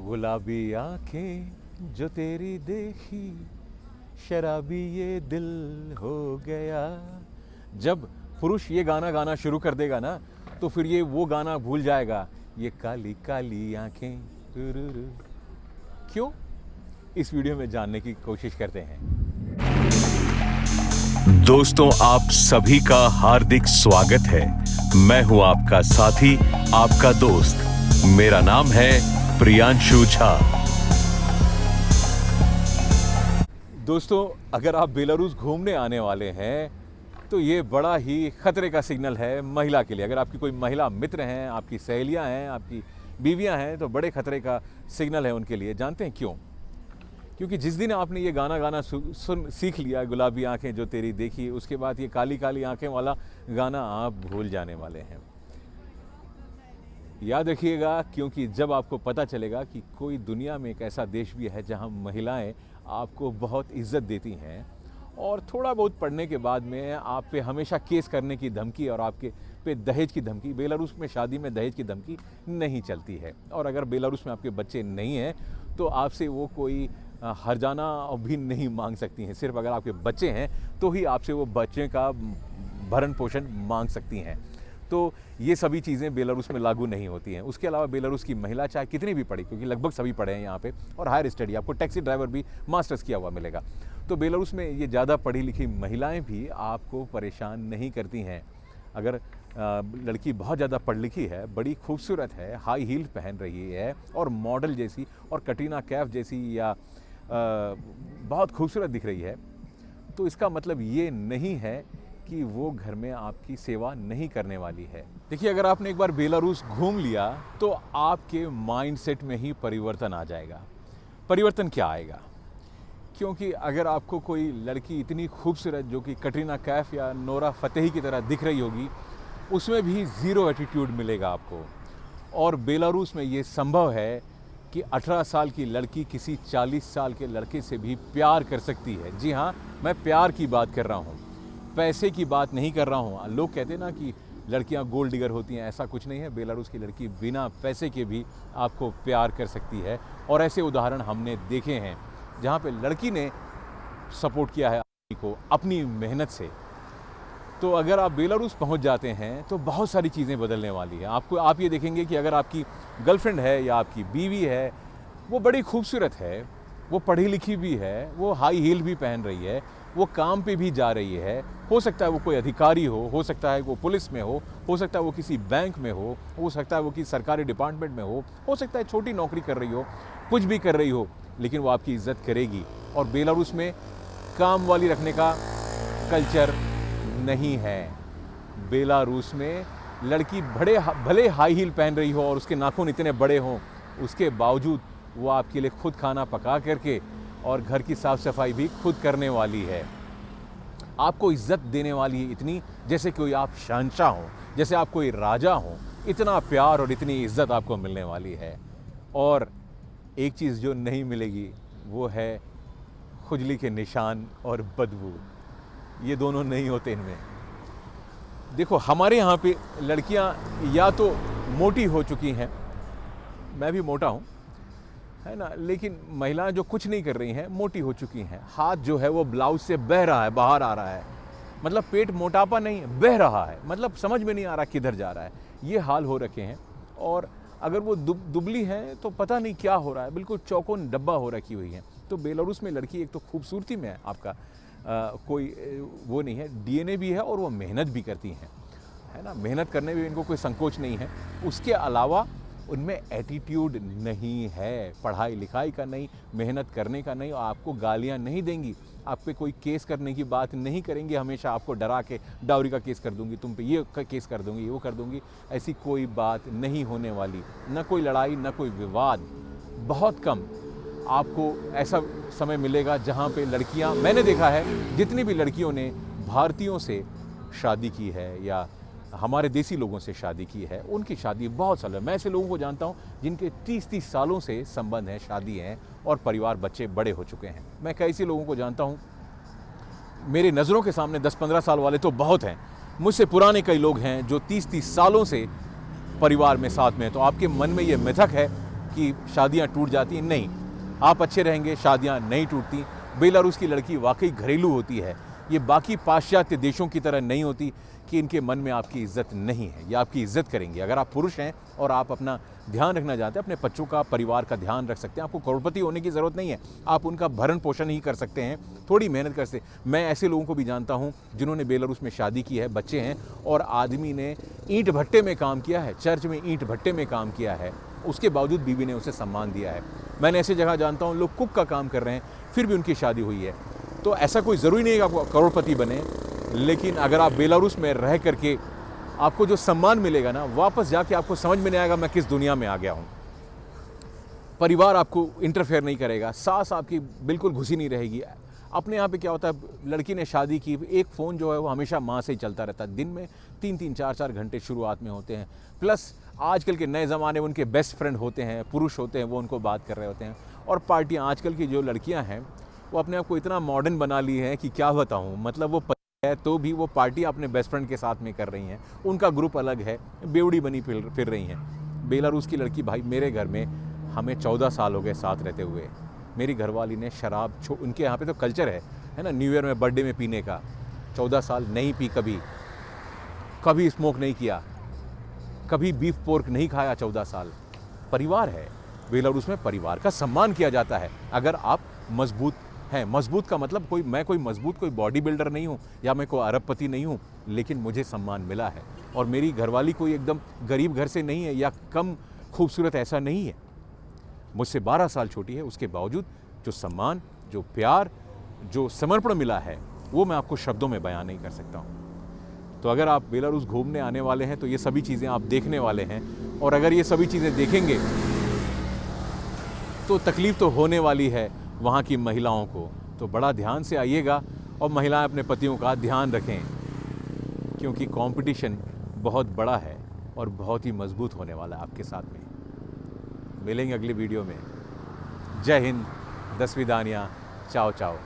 गुलाबी आंखें जो तेरी देखी, शराबी ये दिल हो गया। जब पुरुष ये गाना गाना शुरू कर देगा ना, तो फिर ये वो गाना भूल जाएगा, ये काली काली आंखें रुरुरु। क्यों? इस वीडियो में जानने की कोशिश करते हैं। दोस्तों, आप सभी का हार्दिक स्वागत है। मैं हूं आपका साथी, आपका दोस्त। मेरा नाम है प्रियांशु झा। दोस्तों, अगर आप बेलारूस घूमने आने वाले हैं तो ये बड़ा ही खतरे का सिग्नल है महिला के लिए। अगर आपकी कोई महिला मित्र हैं, आपकी सहेलियां हैं, आपकी बीवियां हैं, तो बड़े खतरे का सिग्नल है उनके लिए। जानते हैं क्यों? क्योंकि जिस दिन आपने ये गाना गाना सीख लिया, गुलाबी आंखें जो तेरी देखी, उसके बाद ये काली काली आंखें वाला गाना आप भूल जाने वाले हैं। याद रखिएगा, क्योंकि जब आपको पता चलेगा कि कोई दुनिया में एक ऐसा देश भी है जहां महिलाएं आपको बहुत इज्जत देती हैं, और थोड़ा बहुत पढ़ने के बाद में आप पे हमेशा केस करने की धमकी और आपके पे दहेज की धमकी। बेलारूस में शादी में दहेज की धमकी नहीं चलती है, और अगर बेलारूस में आपके बच्चे नहीं हैं तो आपसे वो कोई हर्जाना भी नहीं मांग सकती हैं। सिर्फ अगर आपके बच्चे हैं तो ही आपसे वो बच्चे का भरण पोषण मांग सकती हैं। तो ये सभी चीज़ें बेलारूस में लागू नहीं होती हैं। उसके अलावा बेलारूस की महिला चाहे कितनी भी पढ़ी, क्योंकि लगभग सभी पढ़े हैं यहाँ पे, और हायर स्टडी, आपको टैक्सी ड्राइवर भी मास्टर्स किया हुआ मिलेगा, तो बेलारूस में ये ज़्यादा पढ़ी लिखी महिलाएं भी आपको परेशान नहीं करती हैं। अगर लड़की बहुत ज़्यादा पढ़ लिखी है, बड़ी खूबसूरत है, हाई हील पहन रही है और मॉडल जैसी और कटरीना कैफ जैसी या बहुत खूबसूरत दिख रही है, तो इसका मतलब ये नहीं है कि वो घर में आपकी सेवा नहीं करने वाली है। देखिए, अगर आपने एक बार बेलारूस घूम लिया तो आपके माइंडसेट में ही परिवर्तन आ जाएगा। परिवर्तन क्या आएगा? क्योंकि अगर आपको कोई लड़की इतनी खूबसूरत जो कि कटरीना कैफ या नोरा फतेही की तरह दिख रही होगी, उसमें भी ज़ीरो एटीट्यूड मिलेगा आपको। और बेलारूस में ये संभव है कि 18 साल की लड़की किसी 40 साल के लड़के से भी प्यार कर सकती है। जी हाँ, मैं प्यार की बात कर रहा हूँ, पैसे की बात नहीं कर रहा हूँ। लोग कहते हैं ना कि लड़कियाँ गोल्ड डिगर होती हैं, ऐसा कुछ नहीं है। बेलारूस की लड़की बिना पैसे के भी आपको प्यार कर सकती है, और ऐसे उदाहरण हमने देखे हैं जहाँ पे लड़की ने सपोर्ट किया है को अपनी मेहनत से। तो अगर आप बेलारूस पहुंच जाते हैं तो बहुत सारी चीज़ें बदलने वाली है। आप ये देखेंगे कि अगर आपकी गर्लफ्रेंड है या आपकी बीवी है, वो बड़ी खूबसूरत है, वो पढ़ी लिखी भी है, वो हाई हील भी पहन रही है, वो काम पे भी जा रही है, हो सकता है वो कोई अधिकारी हो सकता है वो पुलिस में हो सकता है वो किसी बैंक में हो सकता है वो किसी सरकारी डिपार्टमेंट में हो सकता है छोटी नौकरी कर रही हो, कुछ भी कर रही हो, लेकिन वो आपकी इज्जत करेगी। और बेलारूस में काम वाली रखने का कल्चर नहीं है। बेलारूस में लड़की भले हाई हील पहन रही हो और उसके नाखून इतने बड़े हों, उसके बावजूद वो आपके लिए खुद खाना पका करके और घर की साफ सफाई भी खुद करने वाली है। आपको इज्जत देने वाली है इतनी जैसे कोई आप शहंशाह हो, जैसे आप कोई राजा हो। इतना प्यार और इतनी इज्जत आपको मिलने वाली है। और एक चीज़ जो नहीं मिलेगी वो है खुजली के निशान और बदबू। ये दोनों नहीं होते इनमें। देखो, हमारे यहाँ पे लड़कियाँ या तो मोटी हो चुकी हैं, मैं भी मोटा हूँ, है ना, लेकिन महिलाएं जो कुछ नहीं कर रही हैं मोटी हो चुकी हैं। हाथ जो है वो ब्लाउज से बह रहा है, बाहर आ रहा है, मतलब पेट मोटापा नहीं, बह रहा है, मतलब समझ में नहीं आ रहा किधर जा रहा है। ये हाल हो रखे हैं। और अगर वो दुबली हैं तो पता नहीं क्या हो रहा है, बिल्कुल चौकोन डब्बा हो रखी हुई है। तो बेलारूस में लड़की एक तो खूबसूरती में है, आपका कोई वो नहीं है, डीएनए भी है और वो मेहनत भी करती हैं, है ना, मेहनत करने में इनको कोई संकोच नहीं है। उसके अलावा उनमें एटीट्यूड नहीं है, पढ़ाई लिखाई का नहीं, मेहनत करने का नहीं, और आपको गालियां नहीं देंगी, आप पे कोई केस करने की बात नहीं करेंगे, हमेशा आपको डरा के डाउरी का केस कर दूंगी, तुम पे ये केस कर दूंगी, वो कर दूंगी, ऐसी कोई बात नहीं होने वाली। न कोई लड़ाई, न कोई विवाद। बहुत कम आपको ऐसा समय मिलेगा जहाँ पे लड़कियाँ, मैंने देखा है जितनी भी लड़कियों ने भारतीयों से शादी की है या हमारे देसी लोगों से शादी की है, उनकी शादी बहुत साल है। मैं ऐसे लोगों को जानता हूँ जिनके 30-30 सालों से संबंध हैं, शादी हैं और परिवार बच्चे बड़े हो चुके हैं। मैं कैसे लोगों को जानता हूँ, मेरे नज़रों के सामने 10-15 साल वाले तो बहुत हैं, मुझसे पुराने कई लोग हैं जो 30-30 सालों से परिवार में साथ में हैं। तो आपके मन में ये मिथक है कि शादियां टूट जाती हैं, नहीं, आप अच्छे रहेंगे, शादियां नहीं टूटती। बेलारूस की लड़की वाकई घरेलू होती है, ये बाकी पाश्चात्य देशों की तरह नहीं होती कि इनके मन में आपकी इज्जत नहीं है, ये आपकी इज्जत करेंगे। अगर आप पुरुष हैं और आप अपना ध्यान रखना चाहते हैं, अपने बच्चों का, परिवार का ध्यान रख सकते हैं, आपको करोड़पति होने की ज़रूरत नहीं है, आप उनका भरण पोषण ही कर सकते हैं, थोड़ी मेहनत कर सकते। मैं ऐसे लोगों को भी जानता हूं जिन्होंने बेलारूस में शादी की है, बच्चे हैं, और आदमी ने ईंट भट्टे में काम किया है, चर्च में ईंट भट्टे में काम किया है, उसके बावजूद बीवी ने उसे सम्मान दिया है। मैंने ऐसी जगह जानता हूँ लोग कुक का काम कर रहे हैं, फिर भी उनकी शादी हुई है। तो ऐसा कोई ज़रूरी नहीं है कि आप करोड़पति बने, लेकिन अगर आप बेलारूस में रह करके आपको जो सम्मान मिलेगा ना, वापस जाके आपको समझ में नहीं आएगा मैं किस दुनिया में आ गया हूँ। परिवार आपको इंटरफेयर नहीं करेगा, सास आपकी बिल्कुल घुसी नहीं रहेगी। अपने यहाँ पे क्या होता है, लड़की ने शादी की, एक फ़ोन जो है वो हमेशा माँ से ही चलता रहता है, दिन में 3-3, 4-4 घंटे शुरुआत में होते हैं। प्लस आजकल के नए ज़माने में उनके बेस्ट फ्रेंड होते हैं, पुरुष होते हैं, वो उनको बात कर रहे होते हैं। और पार्टियाँ, आजकल की जो लड़कियाँ हैं वो अपने आप को इतना मॉडर्न बना ली है कि क्या बताऊँ, मतलब वो है तो भी वो पार्टी अपने बेस्ट फ्रेंड के साथ में कर रही हैं, उनका ग्रुप अलग है, बेवड़ी बनी फिर रही हैं। बेलारूस की लड़की, भाई मेरे घर में हमें 14 साल हो गए साथ रहते हुए, मेरी घरवाली ने शराब उनके यहाँ पे तो कल्चर है ना, न्यू ईयर में, बर्थडे में पीने का, 14 साल नहीं पी, कभी स्मोक नहीं किया, कभी बीफ पोर्क नहीं खाया, 14 साल। परिवार है बेलारूस में, परिवार का सम्मान किया जाता है अगर आप मजबूत हैं। मजबूत का मतलब मैं कोई मजबूत कोई बॉडी बिल्डर नहीं हूँ या मैं कोई अरबपति नहीं हूँ, लेकिन मुझे सम्मान मिला है। और मेरी घरवाली कोई एकदम गरीब घर से नहीं है या कम खूबसूरत, ऐसा नहीं है, मुझसे 12 साल छोटी है, उसके बावजूद जो सम्मान, जो प्यार, जो समर्पण मिला है, वो मैं आपको शब्दों में बयान नहीं कर सकता हूँ। तो अगर आप बेलारूस घूमने आने वाले हैं तो ये सभी चीज़ें आप देखने वाले हैं, और अगर ये सभी चीज़ें देखेंगे तो तकलीफ़ तो होने वाली है वहाँ की महिलाओं को। तो बड़ा ध्यान से आइएगा और महिलाएं अपने पतियों का ध्यान रखें, क्योंकि कंपटीशन बहुत बड़ा है और बहुत ही मजबूत होने वाला है आपके साथ में। मिलेंगे अगली वीडियो में। जय हिंद, दस विदानियाँ, चाओ चाओ।